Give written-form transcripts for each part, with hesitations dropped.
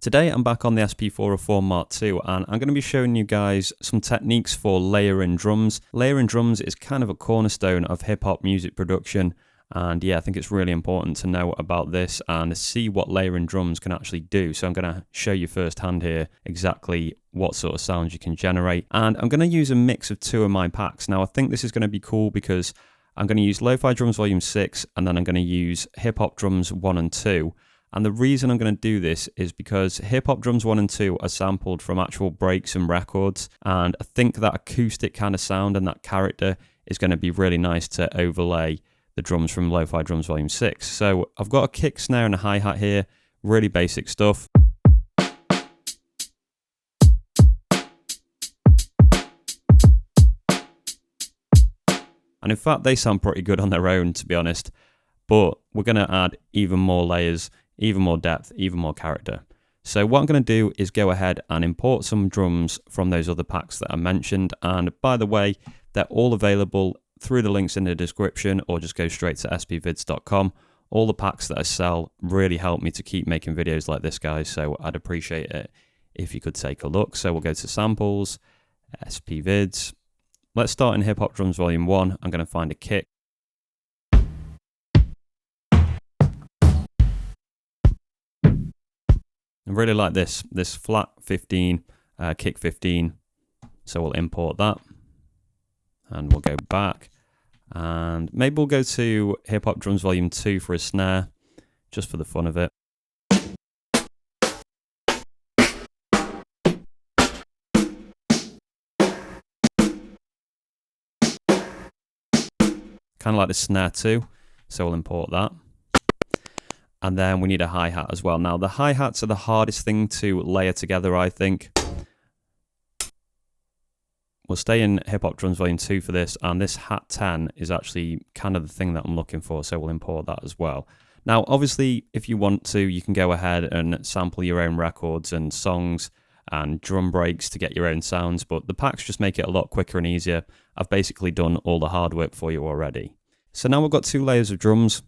Today I'm back on the SP404 Mark II and I'm going to be showing you guys some techniques for layering drums. Layering drums is kind of a cornerstone of hip-hop music production, and yeah, I think it's really important to know about this and see what layering drums can actually do. So I'm going to show you firsthand here exactly what sort of sounds you can generate, and I'm going to use a mix of two of my packs. Now I think this is going to be cool because I'm going to use Lo-Fi Drums Volume 6 and then I'm going to use Hip Hop Drums 1 and 2. And the reason I'm going to do this is because Hip Hop Drums 1 and 2 are sampled from actual breaks and records, and I think that acoustic kind of sound and that character is going to be really nice to overlay the drums from Lo-Fi Drums Volume 6. So I've got a kick, snare and a hi-hat here, really basic stuff. And in fact, they sound pretty good on their own, to be honest, but we're going to add even more layers, even more depth, even more character. So what I'm going to do is go ahead and import some drums from those other packs that I mentioned. And by the way, they're all available through the links in the description, or just go straight to spvids.com. All the packs that I sell really help me to keep making videos like this, guys. So I'd appreciate it if you could take a look. So we'll go to samples, spvids. Let's start in Hip Hop Drums Volume 1. I'm going to find a kick. I really like this flat 15, kick 15, so we'll import that, and we'll go back, and maybe we'll go to Hip Hop Drums Volume 2 for a snare, just for the fun of it. Kind of like the snare too, so we'll import that. And then we need a hi-hat as well. Now, the hi-hats are the hardest thing to layer together, I think. We'll stay in Hip Hop Drums Volume 2 for this, and this hat 10 is actually kind of the thing that I'm looking for, so we'll import that as well. Now, obviously, if you want to, you can go ahead and sample your own records and songs and drum breaks to get your own sounds, but the packs just make it a lot quicker and easier. I've basically done all the hard work for you already. So now we've got two layers of drums.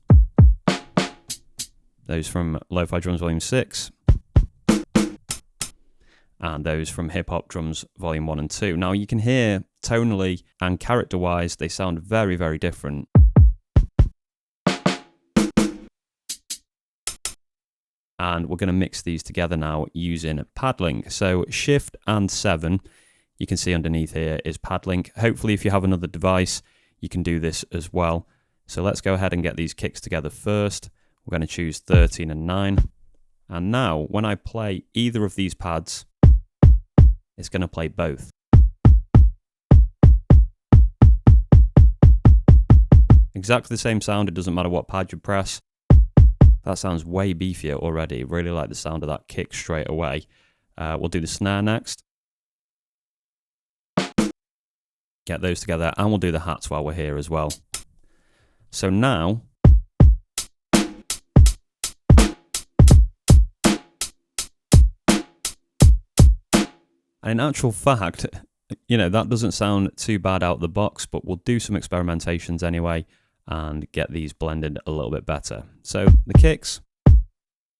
Those from Lo-Fi Drums Volume 6 and those from Hip Hop Drums Volume 1 and 2. Now you can hear tonally and character-wise they sound very, very different. And we're going to mix these together now using pad link. So Shift and 7, you can see underneath here, is pad link. Hopefully if you have another device you can do this as well. So let's go ahead and get these kicks together first. We're going to choose 13 and 9. And now, when I play either of these pads, it's going to play both. Exactly the same sound, it doesn't matter what pad you press. That sounds way beefier already. Really like the sound of that kick straight away. We'll do the snare next. Get those together, and we'll do the hats while we're here as well. So now, and in actual fact, you know, that doesn't sound too bad out the box, but we'll do some experimentations anyway and get these blended a little bit better. So the kicks,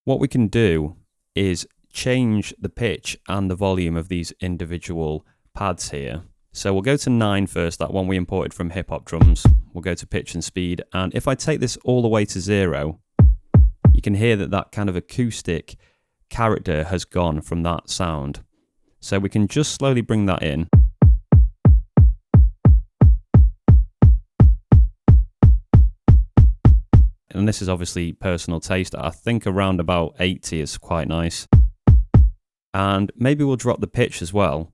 what we can do is change the pitch and the volume of these individual pads here. So we'll go to 9 first, that one we imported from Hip Hop Drums. We'll go to pitch and speed, and if I take this all the way to 0, you can hear that kind of acoustic character has gone from that sound. So we can just slowly bring that in. And this is obviously personal taste. I think around about 80 is quite nice. And maybe we'll drop the pitch as well.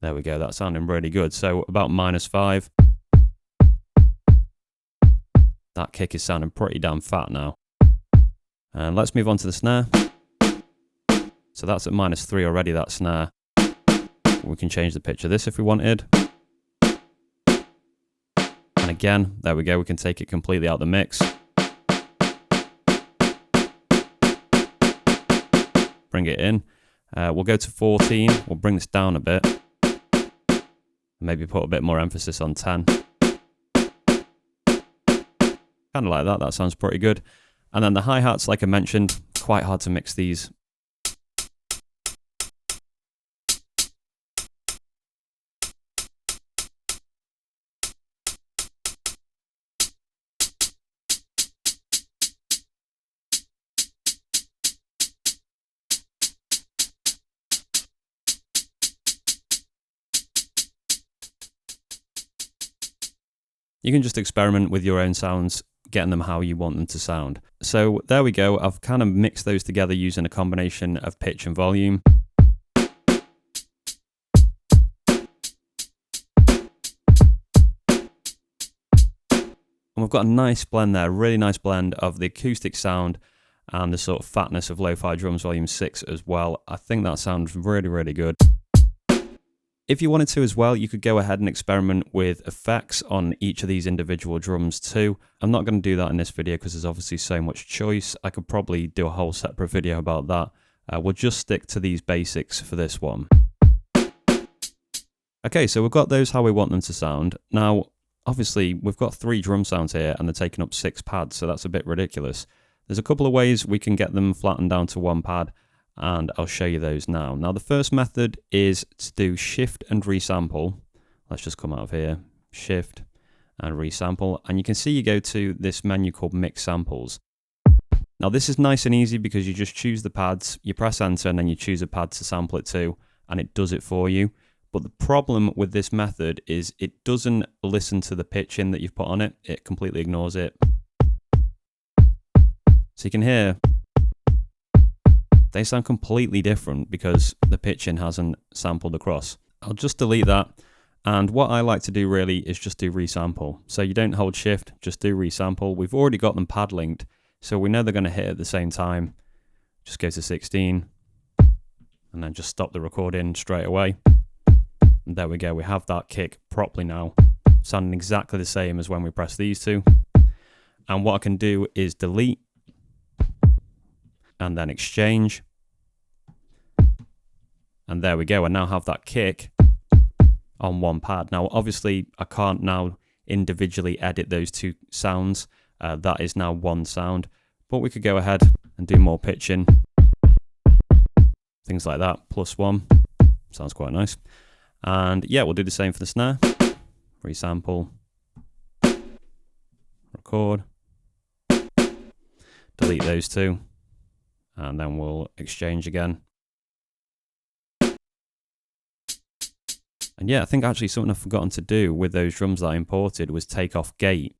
There we go, that's sounding really good. So about -5. That kick is sounding pretty damn fat now. And let's move on to the snare. So that's at -3 already, that snare. We can change the pitch of this if we wanted. And again, there we go, we can take it completely out of the mix. Bring it in. We'll go to 14, we'll bring this down a bit. Maybe put a bit more emphasis on 10. Kind of like that, that sounds pretty good. And then the hi-hats, like I mentioned, quite hard to mix these. You can just experiment with your own sounds, getting them how you want them to sound. So there we go. I've kind of mixed those together using a combination of pitch and volume. And we've got a nice blend there, a really nice blend of the acoustic sound and the sort of fatness of Lo-Fi Drums Volume 6 as well. I think that sounds really, really good. If you wanted to as well, you could go ahead and experiment with effects on each of these individual drums too. I'm not going to do that in this video because there's obviously so much choice. I could probably do a whole separate video about that. We'll just stick to these basics for this one. Okay, so we've got those how we want them to sound. Now, obviously, we've got 3 drum sounds here and they're taking up 6 pads, so that's a bit ridiculous. There's a couple of ways we can get them flattened down to 1 pad, and I'll show you those now. Now, the first method is to do shift and resample. Let's just come out of here, shift and resample, and you can see you go to this menu called Mix Samples. Now, this is nice and easy because you just choose the pads, you press enter, and then you choose a pad to sample it to, and it does it for you. But the problem with this method is it doesn't listen to the pitching that you've put on it. It completely ignores it. So you can hear they sound completely different because the pitching hasn't sampled across. I'll just delete that. And what I like to do really is just do resample. So you don't hold shift, just do resample. We've already got them pad linked, so we know they're going to hit at the same time. Just go to 16 and then just stop the recording straight away. And there we go, we have that kick properly now, sounding exactly the same as when we press these two. And what I can do is delete and then exchange. And there we go, I now have that kick on 1 pad. Now, obviously, I can't now individually edit those 2 sounds. That is now 1 sound. But we could go ahead and do more pitching. Things like that, +1. Sounds quite nice. And yeah, we'll do the same for the snare. Resample. Record. Delete those 2. And then we'll exchange again. And yeah, I think actually something I've forgotten to do with those drums that I imported was take off gate.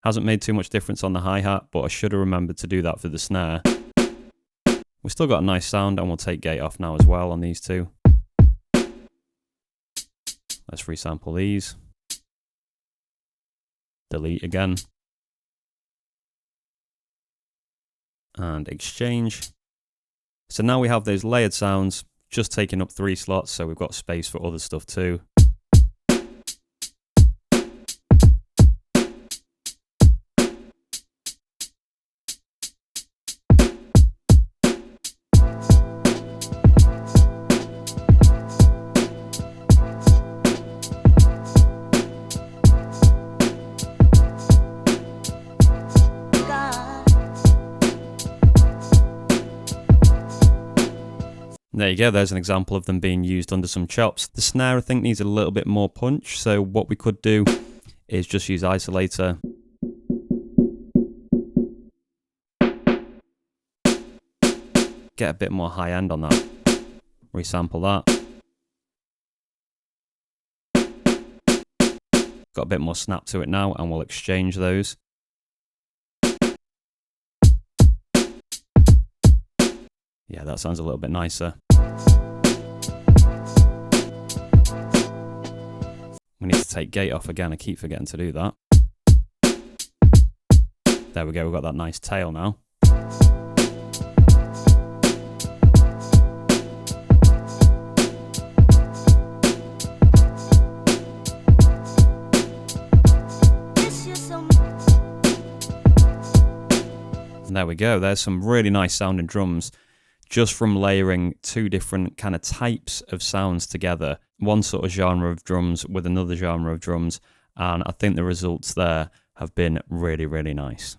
Hasn't made too much difference on the hi-hat, but I should have remembered to do that for the snare. We've still got a nice sound, and we'll take gate off now as well on these 2. Let's resample these. Delete again. And exchange. So now we have those layered sounds just taking up 3 slots, so we've got space for other stuff too. There you go, there's an example of them being used under some chops. The snare, I think, needs a little bit more punch, so what we could do is just use isolator. Get a bit more high end on that. Resample that. Got a bit more snap to it now, and we'll exchange those. Yeah, that sounds a little bit nicer. We need to take gate off again. I keep forgetting to do that. There we go, we've got that nice tail now. And there we go, there's some really nice sounding drums just from layering 2 different kind of types of sounds together. One sort of genre of drums with another genre of drums, and I think the results there have been really, really nice.